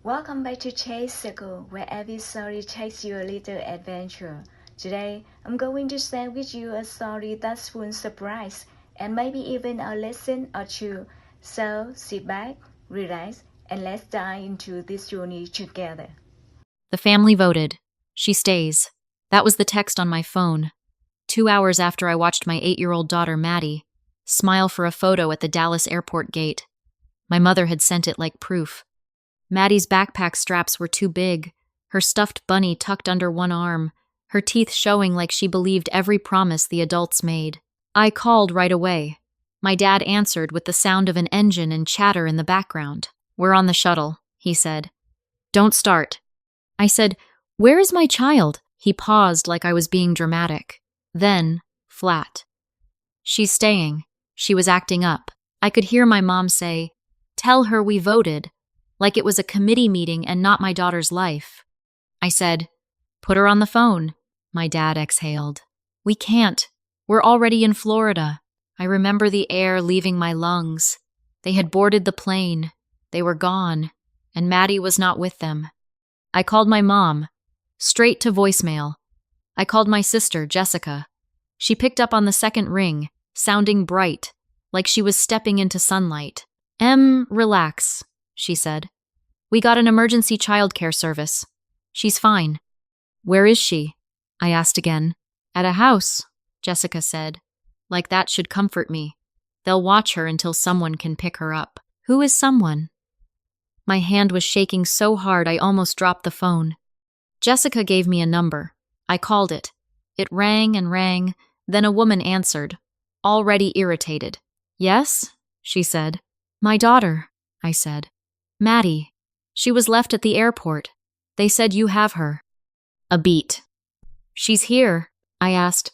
Welcome back to Chase Circle, where every story takes you a little adventure. Today, I'm going to share with you a story that's full of surprise and maybe even a lesson or two. So sit back, relax, and let's dive into this journey together. The family voted. She stays. That was the text on my phone. 2 hours after I watched my 8-year-old daughter, Maddie, smile for a photo at the Dallas airport gate. My mother had sent it like proof. Maddie's backpack straps were too big, her stuffed bunny tucked under one arm, her teeth showing like she believed every promise the adults made. I called right away. My dad answered with the sound of an engine and chatter in the background. "We're on the shuttle," he said. "Don't start." I said, "Where is my child?" He paused like I was being dramatic. Then, flat. "She's staying." She was acting up. I could hear my mom say, "Tell her we voted," like it was a committee meeting and not my daughter's life. I said, "Put her on the phone." My dad exhaled. "We can't. We're already in Florida." I remember the air leaving my lungs. They had boarded the plane. They were gone, and Maddie was not with them. I called my mom, straight to voicemail. I called my sister, Jessica. She picked up on the second ring, sounding bright, like she was stepping into sunlight. Relax," she said. "We got an emergency childcare service. She's fine." "Where is she?" I asked again. "At a house," Jessica said. Like that should comfort me. They'll watch her until someone can pick her up. Who is someone? My hand was shaking so hard I almost dropped the phone. Jessica gave me a number. I called it. It rang and rang, then a woman answered, already irritated. "Yes?" she said. "My daughter," I said. "Maddie. She was left at the airport. They said you have her." A beat. "She's here," I asked.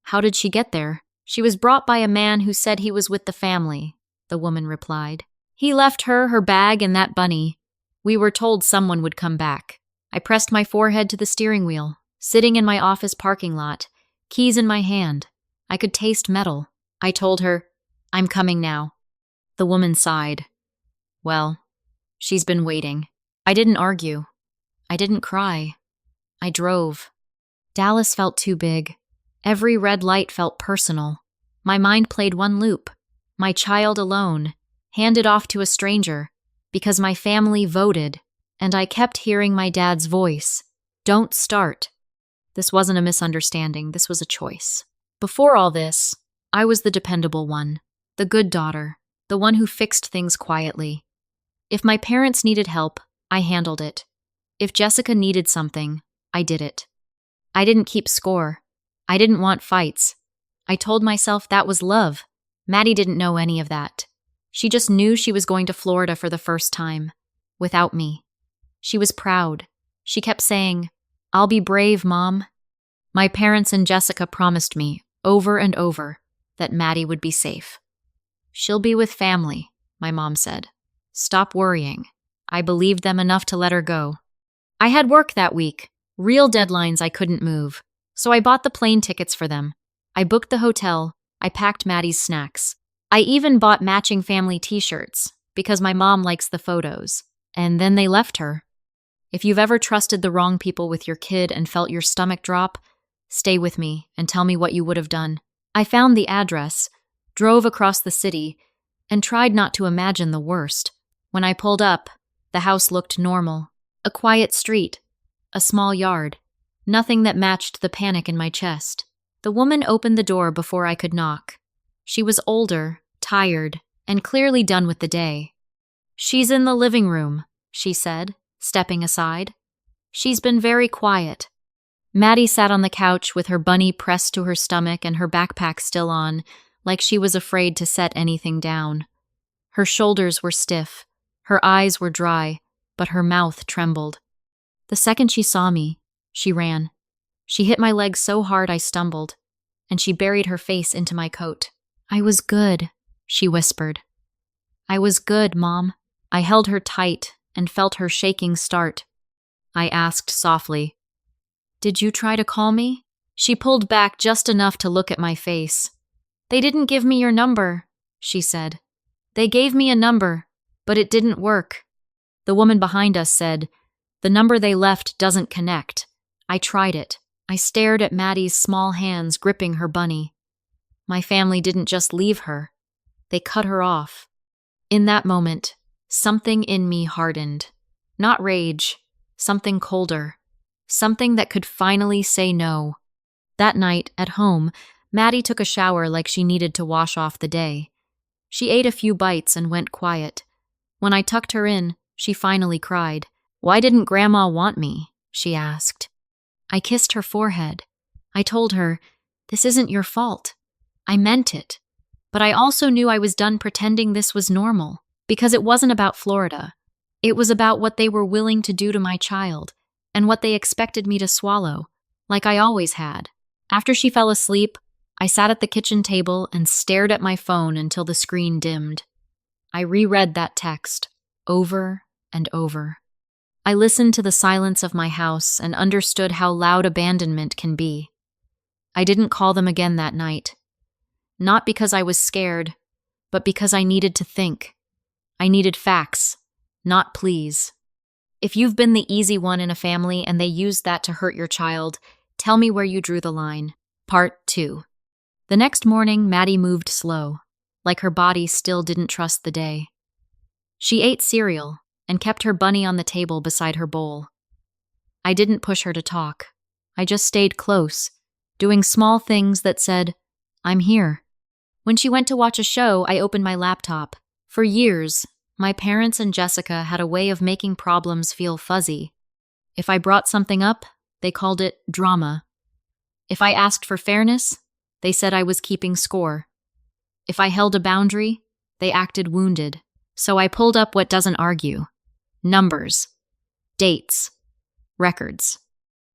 "How did she get there?" "She was brought by a man who said he was with the family," the woman replied. "He left her, her bag, and that bunny. We were told someone would come back." I pressed my forehead to the steering wheel, sitting in my office parking lot, keys in my hand. I could taste metal. I told her, "I'm coming now." The woman sighed. "Well, she's been waiting." I didn't argue. I didn't cry. I drove. Dallas felt too big. Every red light felt personal. My mind played one loop. My child alone, handed off to a stranger, because my family voted, and I kept hearing my dad's voice. "Don't start." This wasn't a misunderstanding, this was a choice. Before all this, I was the dependable one, the good daughter, the one who fixed things quietly. If my parents needed help, I handled it. If Jessica needed something, I did it. I didn't keep score. I didn't want fights. I told myself that was love. Maddie didn't know any of that. She just knew she was going to Florida for the first time, without me. She was proud. She kept saying, "I'll be brave, Mom." My parents and Jessica promised me, over and over, that Maddie would be safe. "She'll be with family," my mom said. "Stop worrying." I believed them enough to let her go. I had work that week, real deadlines I couldn't move, so I bought the plane tickets for them. I booked the hotel. I packed Maddie's snacks. I even bought matching family t-shirts, because my mom likes the photos. And then they left her. If you've ever trusted the wrong people with your kid and felt your stomach drop, stay with me and tell me what you would have done. I found the address, drove across the city, and tried not to imagine the worst. When I pulled up, the house looked normal. A quiet street, a small yard, nothing that matched the panic in my chest. The woman opened the door before I could knock. She was older, tired, and clearly done with the day. "She's in the living room," she said, stepping aside. "She's been very quiet." Maddie sat on the couch with her bunny pressed to her stomach and her backpack still on, like she was afraid to set anything down. Her shoulders were stiff, her eyes were dry, but her mouth trembled. The second she saw me, she ran. She hit my leg so hard I stumbled, and she buried her face into my coat. "I was good," she whispered. "I was good, Mom." I held her tight and felt her shaking start. I asked softly, "Did you try to call me?" She pulled back just enough to look at my face. "They didn't give me your number," she said. "They gave me a number, but it didn't work." The woman behind us said, "The number they left doesn't connect." I tried it. I stared at Maddie's small hands gripping her bunny. My family didn't just leave her. They cut her off. In that moment, something in me hardened. Not rage, something colder. Something that could finally say no. That night, at home, Maddie took a shower like she needed to wash off the day. She ate a few bites and went quiet. When I tucked her in, she finally cried. "Why didn't Grandma want me?" she asked. I kissed her forehead. I told her, "This isn't your fault. I meant it." But I also knew I was done pretending this was normal, because it wasn't about Florida. It was about what they were willing to do to my child, and what they expected me to swallow, like I always had. After she fell asleep, I sat at the kitchen table and stared at my phone until the screen dimmed. I reread that text, over and over. I listened to the silence of my house and understood how loud abandonment can be. I didn't call them again that night. Not because I was scared, but because I needed to think. I needed facts, not pleas. If you've been the easy one in a family and they used that to hurt your child, tell me where you drew the line. Part 2. The next morning, Maddie moved slow, like her body still didn't trust the day. She ate cereal and kept her bunny on the table beside her bowl. I didn't push her to talk. I just stayed close, doing small things that said, "I'm here." When she went to watch a show, I opened my laptop. For years, my parents and Jessica had a way of making problems feel fuzzy. If I brought something up, they called it drama. If I asked for fairness, they said I was keeping score. If I held a boundary, they acted wounded. So I pulled up what doesn't argue. Numbers, dates, records.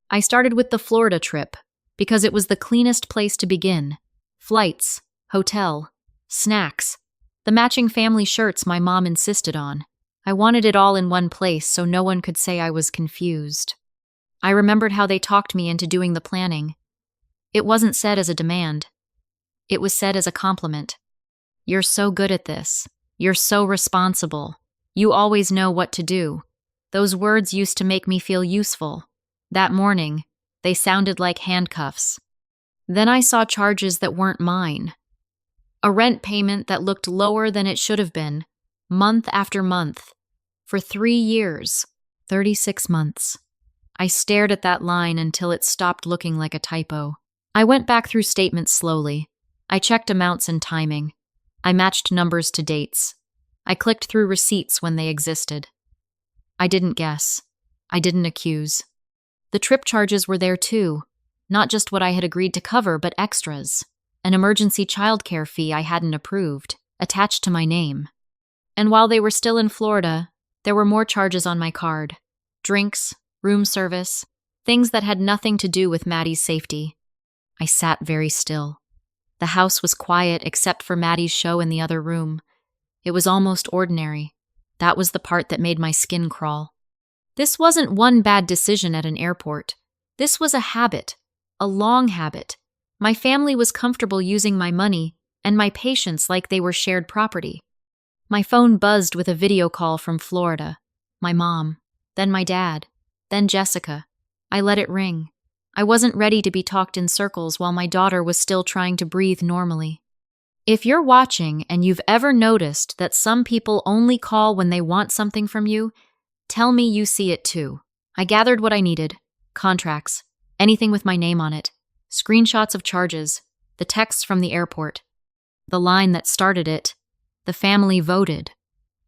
I started with the Florida trip because it was the cleanest place to begin. Flights, hotel, snacks, the matching family shirts my mom insisted on. I wanted it all in one place so no one could say I was confused. I remembered how they talked me into doing the planning. It wasn't said as a demand. It was said as a compliment. "You're so good at this. You're so responsible. You always know what to do." Those words used to make me feel useful. That morning, they sounded like handcuffs. Then I saw charges that weren't mine. A rent payment that looked lower than it should have been, month after month, for 3 years, 36 months. I stared at that line until it stopped looking like a typo. I went back through statements slowly. I checked amounts and timing. I matched numbers to dates. I clicked through receipts when they existed. I didn't guess. I didn't accuse. The trip charges were there too, not just what I had agreed to cover, but extras. An emergency childcare fee I hadn't approved, attached to my name. And while they were still in Florida, there were more charges on my card. Drinks, room service, things that had nothing to do with Maddie's safety. I sat very still. The house was quiet except for Maddie's show in the other room. It was almost ordinary. That was the part that made my skin crawl. This wasn't one bad decision at an airport. This was a habit, a long habit. My family was comfortable using my money and my patients like they were shared property. My phone buzzed with a video call from Florida. My mom, then my dad, then Jessica. I let it ring. I wasn't ready to be talked in circles while my daughter was still trying to breathe normally. If you're watching and you've ever noticed that some people only call when they want something from you, tell me you see it too. I gathered what I needed: contracts, anything with my name on it, screenshots of charges, the texts from the airport, the line that started it, the family voted.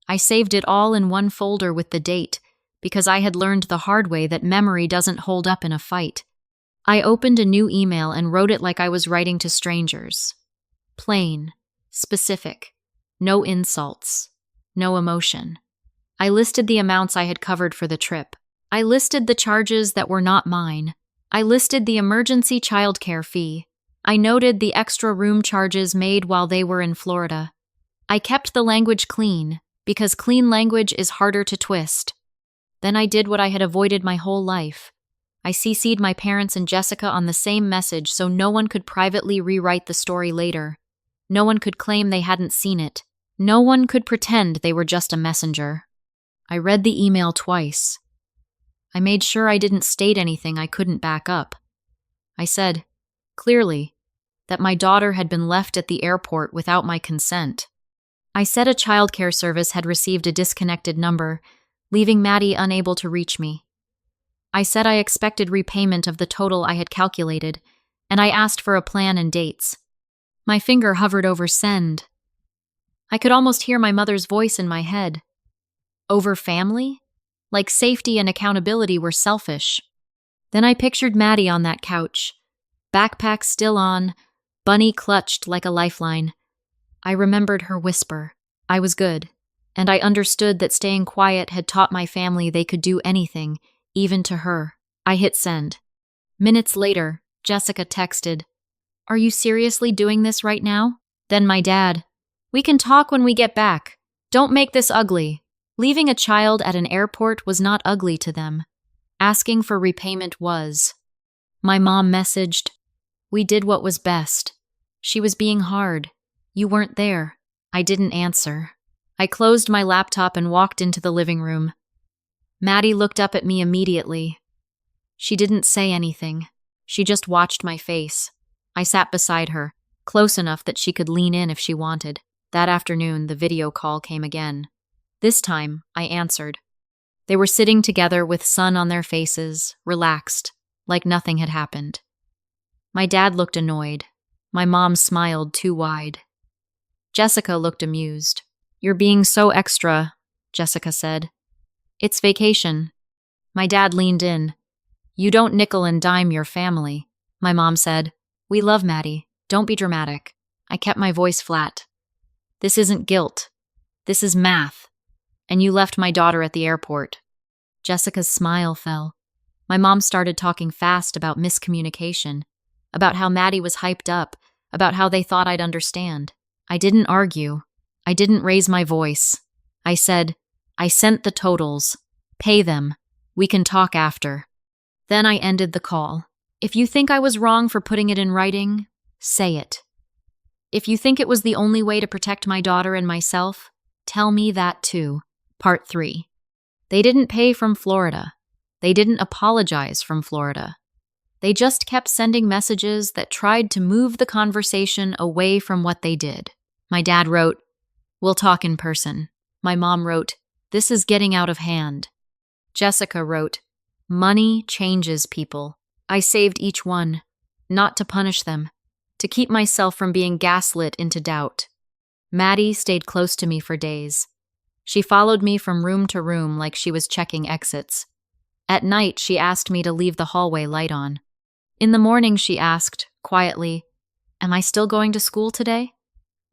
I saved it all in one folder with the date because I had learned the hard way that memory doesn't hold up in a fight. I opened a new email and wrote it like I was writing to strangers. Plain, specific, no insults, no emotion. I listed the amounts I had covered for the trip. I listed the charges that were not mine. I listed the emergency childcare fee. I noted the extra room charges made while they were in Florida. I kept the language clean, because clean language is harder to twist. Then I did what I had avoided my whole life. I CC'd my parents and Jessica on the same message so no one could privately rewrite the story later. No one could claim they hadn't seen it. No one could pretend they were just a messenger. I read the email twice. I made sure I didn't state anything I couldn't back up. I said, clearly, that my daughter had been left at the airport without my consent. I said a childcare service had received a disconnected number, leaving Maddie unable to reach me. I said I expected repayment of the total I had calculated, and I asked for a plan and dates. My finger hovered over send. I could almost hear my mother's voice in my head. Over family? Like safety and accountability were selfish. Then I pictured Maddie on that couch, backpack still on, bunny clutched like a lifeline. I remembered her whisper, I was good, and I understood that staying quiet had taught my family they could do anything, even to her. I hit send. Minutes later, Jessica texted, "Are you seriously doing this right now?" Then my dad, "We can talk when we get back. Don't make this ugly." Leaving a child at an airport was not ugly to them. Asking for repayment was. My mom messaged, "We did what was best. She was being hard. You weren't there." I didn't answer. I closed my laptop and walked into the living room. Maddie looked up at me immediately. She didn't say anything. She just watched my face. I sat beside her, close enough that she could lean in if she wanted. That afternoon, the video call came again. This time, I answered. They were sitting together with sun on their faces, relaxed, like nothing had happened. My dad looked annoyed. My mom smiled too wide. Jessica looked amused. "You're being so extra," Jessica said. "It's vacation." My dad leaned in. "You don't nickel and dime your family." My mom said, "We love Maddie. Don't be dramatic." I kept my voice flat. "This isn't guilt. This is math. And you left my daughter at the airport." Jessica's smile fell. My mom started talking fast about miscommunication, about how Maddie was hyped up, about how they thought I'd understand. I didn't argue. I didn't raise my voice. I said, "I sent the totals. Pay them. We can talk after." Then I ended the call. If you think I was wrong for putting it in writing, say it. If you think it was the only way to protect my daughter and myself, tell me that too. Part 3. They didn't pay from Florida. They didn't apologize from Florida. They just kept sending messages that tried to move the conversation away from what they did. My dad wrote, "We'll talk in person." My mom wrote, "This is getting out of hand." Jessica wrote, "Money changes people." I saved each one, not to punish them, to keep myself from being gaslit into doubt. Maddie stayed close to me for days. She followed me from room to room like she was checking exits. At night, she asked me to leave the hallway light on. In the morning, she asked, quietly, "Am I still going to school today?"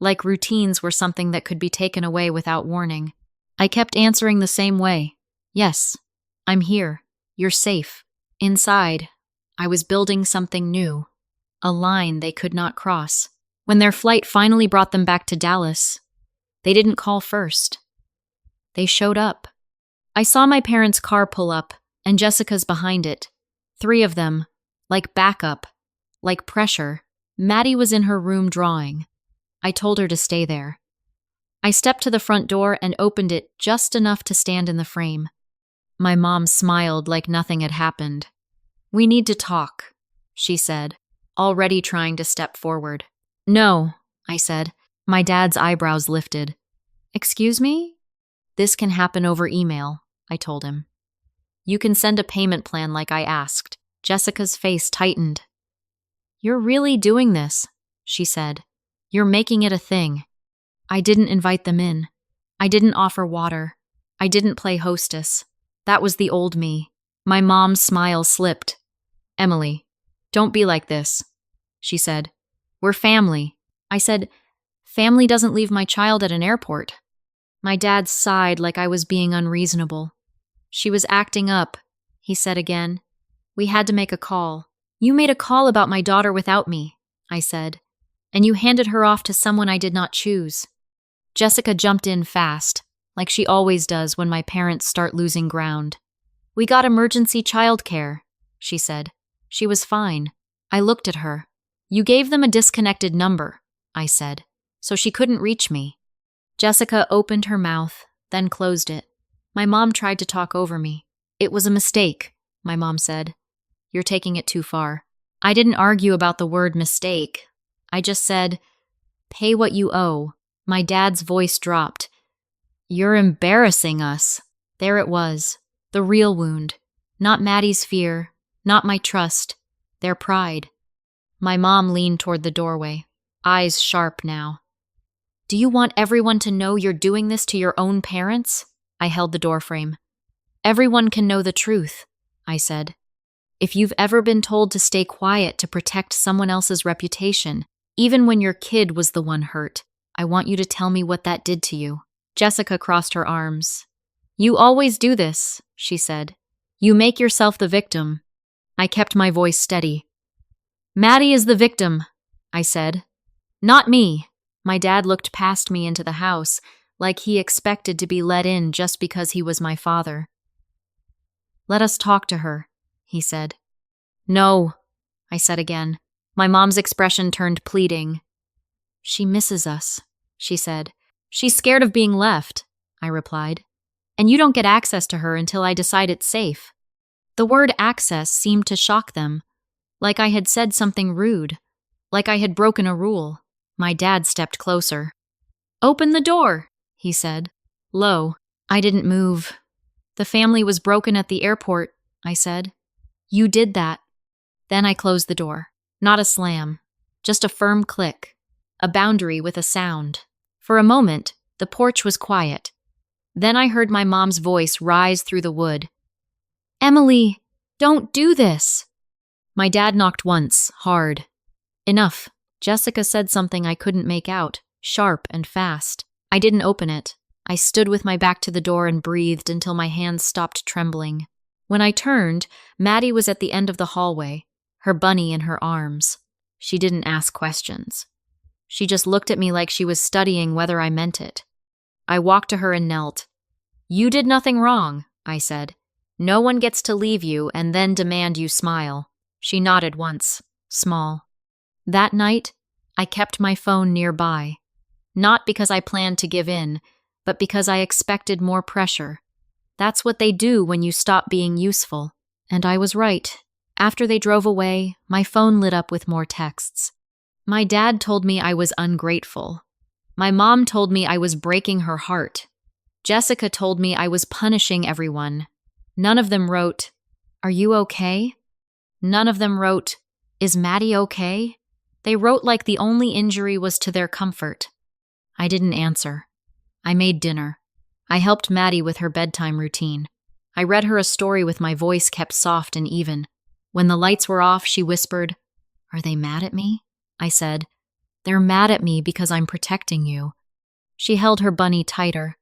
Like routines were something that could be taken away without warning. I kept answering the same way. "Yes, I'm here. You're safe." Inside, I was building something new, a line they could not cross. When their flight finally brought them back to Dallas, they didn't call first. They showed up. I saw my parents' car pull up, and Jessica's behind it. 3 of them, like backup, like pressure. Maddie was in her room drawing. I told her to stay there. I stepped to the front door and opened it just enough to stand in the frame. My mom smiled like nothing had happened. "We need to talk," she said, already trying to step forward. "No," I said. My dad's eyebrows lifted. "Excuse me?" "This can happen over email," I told him. "You can send a payment plan like I asked." Jessica's face tightened. "You're really doing this," she said. "You're making it a thing." I didn't invite them in. I didn't offer water. I didn't play hostess. That was the old me. My mom's smile slipped. "Emily, don't be like this," she said. "We're family." I said, "Family doesn't leave my child at an airport." My dad sighed like I was being unreasonable. "She was acting up," he said again. "We had to make a call." "You made a call about my daughter without me," I said, "and you handed her off to someone I did not choose." Jessica jumped in fast, like she always does when my parents start losing ground. "We got emergency childcare," she said. "She was fine." I looked at her. "You gave them a disconnected number," I said, "so she couldn't reach me." Jessica opened her mouth, then closed it. My mom tried to talk over me. It was a mistake, my mom said. You're taking it too far. I didn't argue about the word mistake. I just said, pay what you owe. My dad's voice dropped. You're embarrassing us. There it was. The real wound. Not Maddie's fear. Not my trust. Their pride. My mom leaned toward the doorway, eyes sharp now. Do you want everyone to know you're doing this to your own parents? I held the doorframe. Everyone can know the truth, I said. If you've ever been told to stay quiet to protect someone else's reputation, even when your kid was the one hurt, I want you to tell me what that did to you. Jessica crossed her arms. You always do this, she said. You make yourself the victim. I kept my voice steady. Maddie is the victim, I said. Not me. My dad looked past me into the house, like he expected to be let in just because he was my father. Let us talk to her, he said. No, I said again. My mom's expression turned pleading. She misses us, she said. She's scared of being left, I replied. And you don't get access to her until I decide it's safe. The word access seemed to shock them, like I had said something rude, like I had broken a rule. My dad stepped closer. Open the door, he said, low. I didn't move. The family was broken at the airport, I said. You did that. Then I closed the door. Not a slam, just a firm click, a boundary with a sound. For a moment, the porch was quiet. Then I heard my mom's voice rise through the wood. Emily, don't do this. My dad knocked once, hard. Enough. Jessica said something I couldn't make out, sharp and fast. I didn't open it. I stood with my back to the door and breathed until my hands stopped trembling. When I turned, Maddie was at the end of the hallway, her bunny in her arms. She didn't ask questions. She just looked at me like she was studying whether I meant it. I walked to her and knelt. You did nothing wrong, I said. No one gets to leave you and then demand you smile. She nodded once, small. That night, I kept my phone nearby. Not because I planned to give in, but because I expected more pressure. That's what they do when you stop being useful. And I was right. After they drove away, my phone lit up with more texts. My dad told me I was ungrateful. My mom told me I was breaking her heart. Jessica told me I was punishing everyone. None of them wrote, Are you okay? None of them wrote, Is Maddie okay? They wrote like the only injury was to their comfort. I didn't answer. I made dinner. I helped Maddie with her bedtime routine. I read her a story with my voice kept soft and even. When the lights were off, she whispered, Are they mad at me? I said, They're mad at me because I'm protecting you. She held her bunny tighter.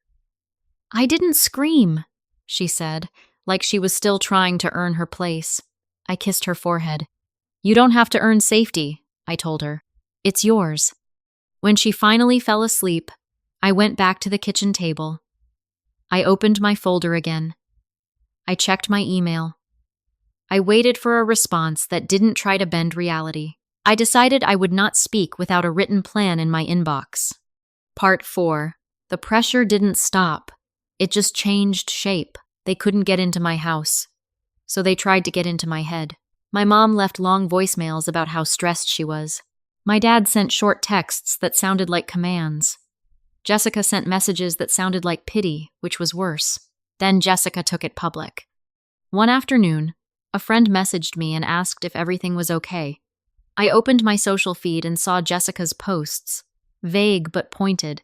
I didn't scream, she said, like she was still trying to earn her place. I kissed her forehead. You don't have to earn safety, I told her. It's yours. When she finally fell asleep, I went back to the kitchen table. I opened my folder again. I checked my email. I waited for a response that didn't try to bend reality. I decided I would not speak without a written plan in my inbox. Part 4. The pressure didn't stop. It just changed shape. They couldn't get into my house. So they tried to get into my head. My mom left long voicemails about how stressed she was. My dad sent short texts that sounded like commands. Jessica sent messages that sounded like pity, which was worse. Then Jessica took it public. One afternoon, a friend messaged me and asked if everything was okay. I opened my social feed and saw Jessica's posts, vague but pointed.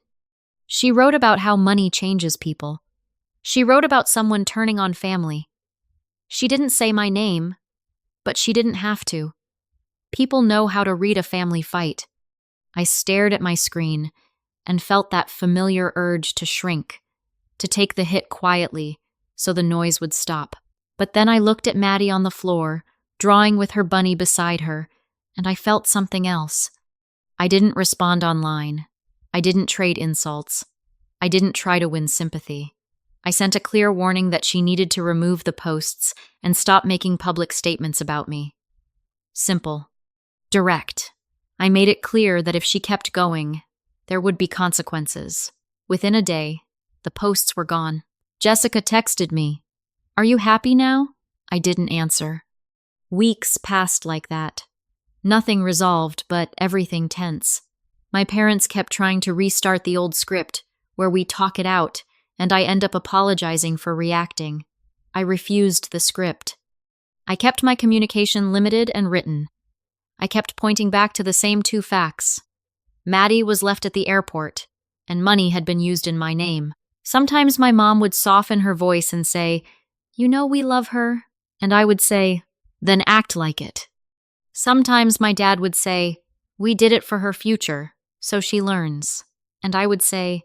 She wrote about how money changes people. She wrote about someone turning on family. She didn't say my name, but she didn't have to. People know how to read a family fight. I stared at my screen and felt that familiar urge to shrink, to take the hit quietly so the noise would stop. But then I looked at Maddie on the floor, drawing with her bunny beside her, and I felt something else. I didn't respond online. I didn't trade insults. I didn't try to win sympathy. I sent a clear warning that she needed to remove the posts and stop making public statements about me. Simple. Direct. I made it clear that if she kept going, there would be consequences. Within a day, the posts were gone. Jessica texted me. Are you happy now? I didn't answer. Weeks passed like that. Nothing resolved, but everything tense. My parents kept trying to restart the old script, where we talk it out, and I end up apologizing for reacting. I refused the script. I kept my communication limited and written. I kept pointing back to the same two facts. Maddie was left at the airport, and money had been used in my name. Sometimes my mom would soften her voice and say, "You know we love her," and I would say, "Then act like it." Sometimes my dad would say, "We did it for her future, so she learns," and I would say,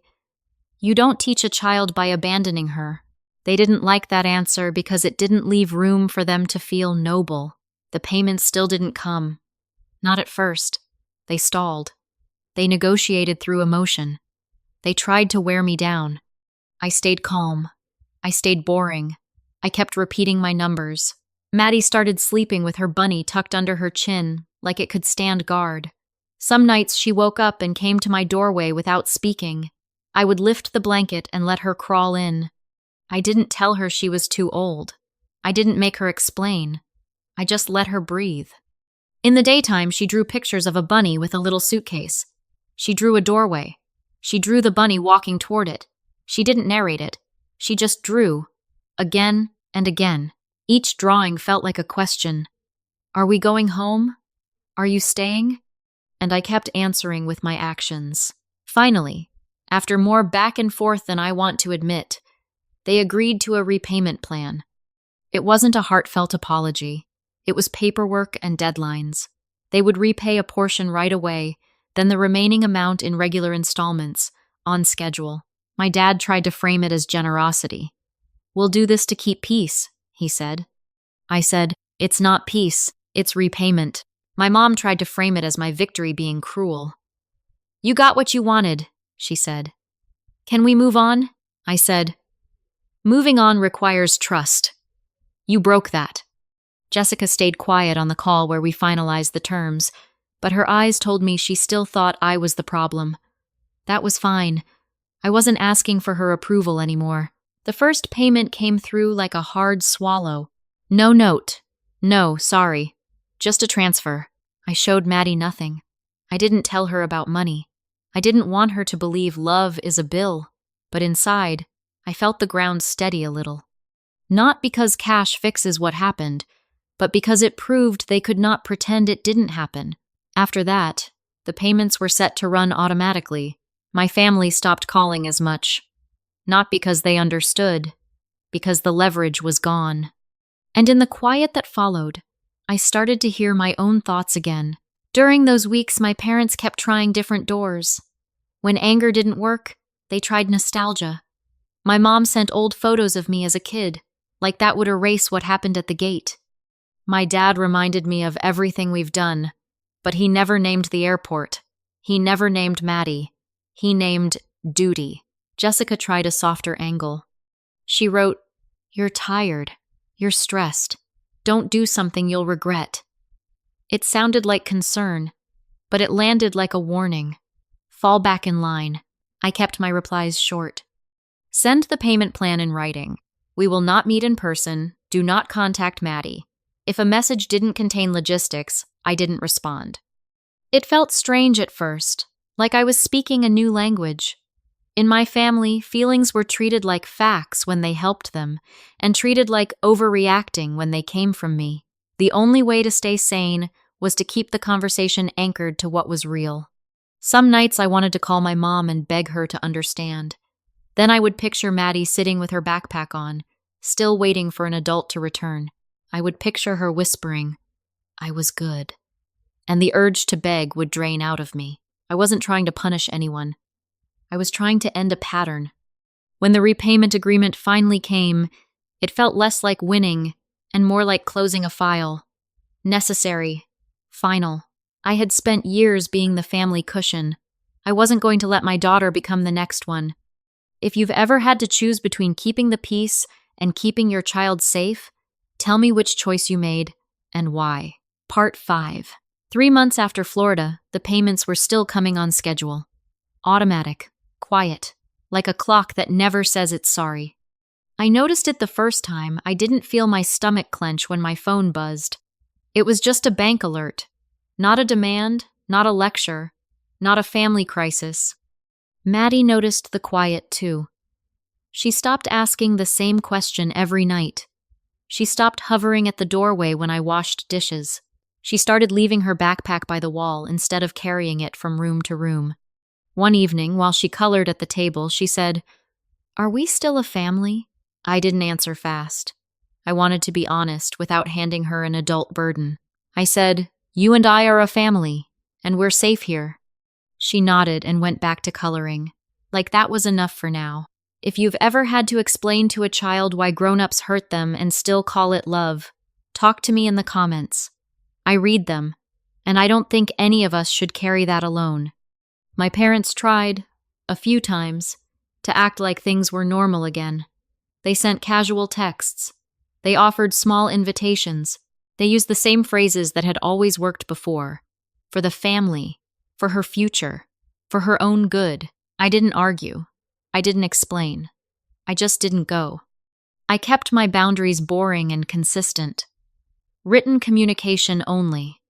"You don't teach a child by abandoning her." They didn't like that answer because it didn't leave room for them to feel noble. The payments still didn't come. Not at first. They stalled. They negotiated through emotion. They tried to wear me down. I stayed calm. I stayed boring. I kept repeating my numbers. Maddie started sleeping with her bunny tucked under her chin, like it could stand guard. Some nights she woke up and came to my doorway without speaking. I would lift the blanket and let her crawl in. I didn't tell her she was too old. I didn't make her explain. I just let her breathe. In the daytime, she drew pictures of a bunny with a little suitcase. She drew a doorway. She drew the bunny walking toward it. She didn't narrate it. She just drew, again and again. Each drawing felt like a question. Are we going home? Are you staying? And I kept answering with my actions. Finally, after more back and forth than I want to admit, they agreed to a repayment plan. It wasn't a heartfelt apology. It was paperwork and deadlines. They would repay a portion right away, then the remaining amount in regular installments, on schedule. My dad tried to frame it as generosity. "We'll do this to keep peace," he said. I said, "It's not peace, it's repayment." My mom tried to frame it as my victory being cruel. "You got what you wanted," she said. "Can we move on?" I said, "Moving on requires trust. You broke that." Jessica stayed quiet on the call where we finalized the terms, but her eyes told me she still thought I was the problem. That was fine. I wasn't asking for her approval anymore. The first payment came through like a hard swallow. No note. No, sorry. Just a transfer. I showed Maddie nothing. I didn't tell her about money. I didn't want her to believe love is a bill. But inside, I felt the ground steady a little. Not because cash fixes what happened, but because it proved they could not pretend it didn't happen. After that, the payments were set to run automatically. My family stopped calling as much. Not because they understood, because the leverage was gone. And in the quiet that followed, I started to hear my own thoughts again. During those weeks, my parents kept trying different doors. When anger didn't work, they tried nostalgia. My mom sent old photos of me as a kid, like that would erase what happened at the gate. My dad reminded me of everything we've done, but he never named the airport. He never named Maddie. He named duty. Jessica tried a softer angle. She wrote, "You're tired. You're stressed. Don't do something you'll regret." It sounded like concern, but it landed like a warning. Fall back in line. I kept my replies short. Send the payment plan in writing. We will not meet in person. Do not contact Maddie. If a message didn't contain logistics, I didn't respond. It felt strange at first, like I was speaking a new language. In my family, feelings were treated like facts when they helped them, and treated like overreacting when they came from me. The only way to stay sane was to keep the conversation anchored to what was real. Some nights I wanted to call my mom and beg her to understand. Then I would picture Maddie sitting with her backpack on, still waiting for an adult to return. I would picture her whispering, "I was good." And the urge to beg would drain out of me. I wasn't trying to punish anyone. I was trying to end a pattern. When the repayment agreement finally came, it felt less like winning and more like closing a file. Necessary. Final. I had spent years being the family cushion. I wasn't going to let my daughter become the next one. If you've ever had to choose between keeping the peace and keeping your child safe, tell me which choice you made and why. Part 5. 3 months after Florida, the payments were still coming on schedule. Automatic. Quiet. Like a clock that never says it's sorry. I noticed it the first time. I didn't feel my stomach clench when my phone buzzed. It was just a bank alert. Not a demand, not a lecture, not a family crisis. Maddie noticed the quiet too. She stopped asking the same question every night. She stopped hovering at the doorway when I washed dishes. She started leaving her backpack by the wall instead of carrying it from room to room. One evening, while she colored at the table, she said, "Are we still a family?" I didn't answer fast. I wanted to be honest without handing her an adult burden. I said, "You and I are a family, and we're safe here." She nodded and went back to coloring. Like that was enough for now. If you've ever had to explain to a child why grown-ups hurt them and still call it love, talk to me in the comments. I read them, and I don't think any of us should carry that alone. My parents tried, a few times, to act like things were normal again. They sent casual texts. They offered small invitations. They used the same phrases that had always worked before. For the family, for her future, for her own good. I didn't argue. I didn't explain. I just didn't go. I kept my boundaries boring and consistent. Written communication only.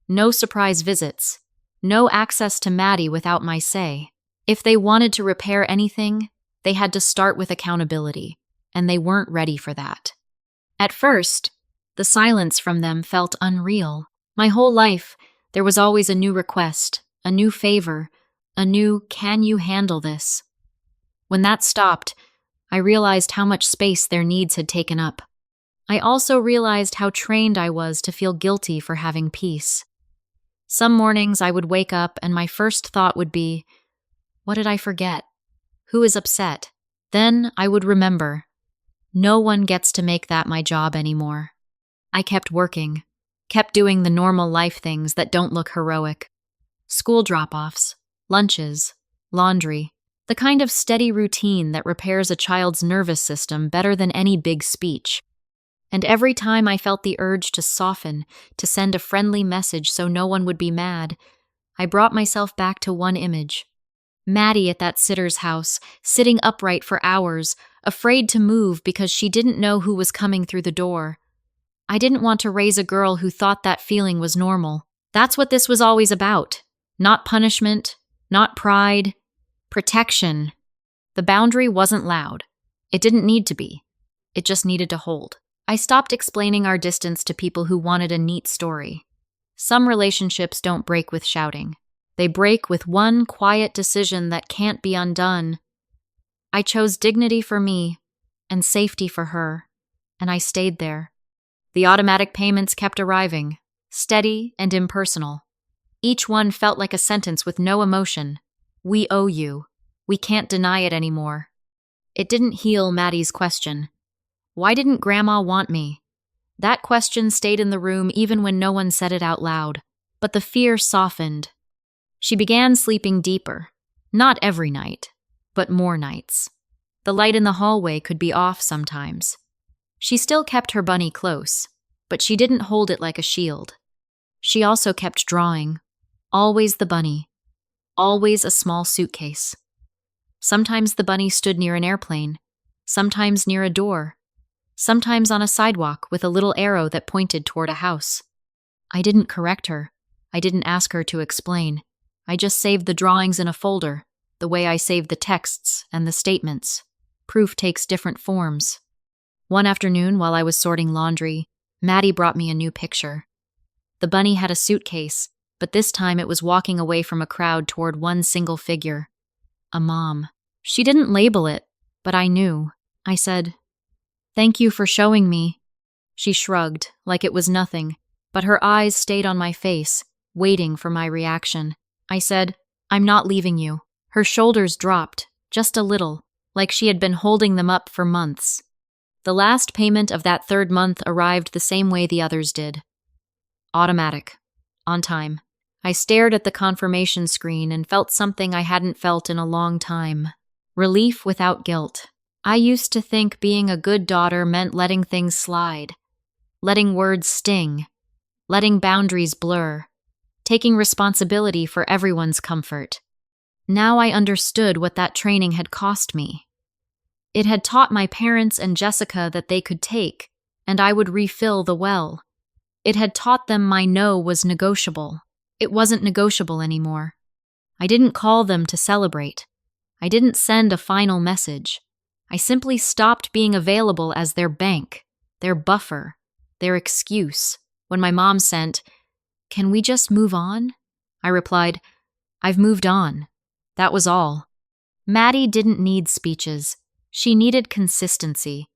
No surprise visits. No access to Maddie without my say. If they wanted to repair anything, they had to start with accountability, and they weren't ready for that. At first, the silence from them felt unreal. My whole life, there was always a new request, a new favor, a new "can you handle this?" When that stopped, I realized how much space their needs had taken up. I also realized how trained I was to feel guilty for having peace. Some mornings I would wake up and my first thought would be, what did I forget? Who is upset? Then I would remember, no one gets to make that my job anymore. I kept working, kept doing the normal life things that don't look heroic. School drop-offs, lunches, laundry, the kind of steady routine that repairs a child's nervous system better than any big speech. And every time I felt the urge to soften, to send a friendly message so no one would be mad, I brought myself back to one image. Maddie at that sitter's house, sitting upright for hours, afraid to move because she didn't know who was coming through the door. I didn't want to raise a girl who thought that feeling was normal. That's what this was always about. Not punishment, not pride, protection. The boundary wasn't loud. It didn't need to be. It just needed to hold. I stopped explaining our distance to people who wanted a neat story. Some relationships don't break with shouting. They break with one quiet decision that can't be undone. I chose dignity for me and safety for her, and I stayed there. The automatic payments kept arriving, steady and impersonal. Each one felt like a sentence with no emotion. We owe you. We can't deny it anymore. It didn't heal Maddie's question. Why didn't Grandma want me? That question stayed in the room even when no one said it out loud. But the fear softened. She began sleeping deeper. Not every night, but more nights. The light in the hallway could be off sometimes. She still kept her bunny close, but she didn't hold it like a shield. She also kept drawing. Always the bunny. Always a small suitcase. Sometimes the bunny stood near an airplane. Sometimes near a door. Sometimes on a sidewalk with a little arrow that pointed toward a house. I didn't correct her. I didn't ask her to explain. I just saved the drawings in a folder, the way I saved the texts and the statements. Proof takes different forms. One afternoon, while I was sorting laundry, Maddie brought me a new picture. The bunny had a suitcase, but this time it was walking away from a crowd toward one single figure. A mom. She didn't label it, but I knew. I said, "Thank you for showing me." She shrugged, like it was nothing, but her eyes stayed on my face, waiting for my reaction. I said, "I'm not leaving you." Her shoulders dropped, just a little, like she had been holding them up for months. The last payment of that third month arrived the same way the others did. Automatic. On time. I stared at the confirmation screen and felt something I hadn't felt in a long time. Relief without guilt. I used to think being a good daughter meant letting things slide, letting words sting, letting boundaries blur, taking responsibility for everyone's comfort. Now I understood what that training had cost me. It had taught my parents and Jessica that they could take, and I would refill the well. It had taught them my no was negotiable. It wasn't negotiable anymore. I didn't call them to celebrate. I didn't send a final message. I simply stopped being available as their bank, their buffer, their excuse. When my mom sent, "Can we just move on?" I replied, "I've moved on." That was all. Maddie didn't need speeches. She needed consistency.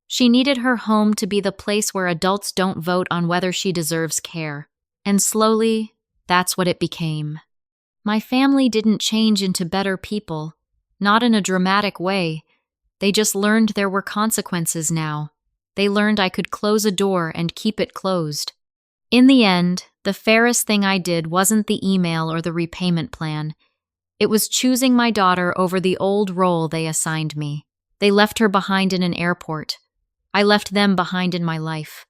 She needed her home to be the place where adults don't vote on whether she deserves care. And slowly, that's what it became. My family didn't change into better people, not in a dramatic way. They just learned there were consequences now. They learned I could close a door and keep it closed. In the end, the fairest thing I did wasn't the email or the repayment plan. It was choosing my daughter over the old role they assigned me. They left her behind in an airport. I left them behind in my life.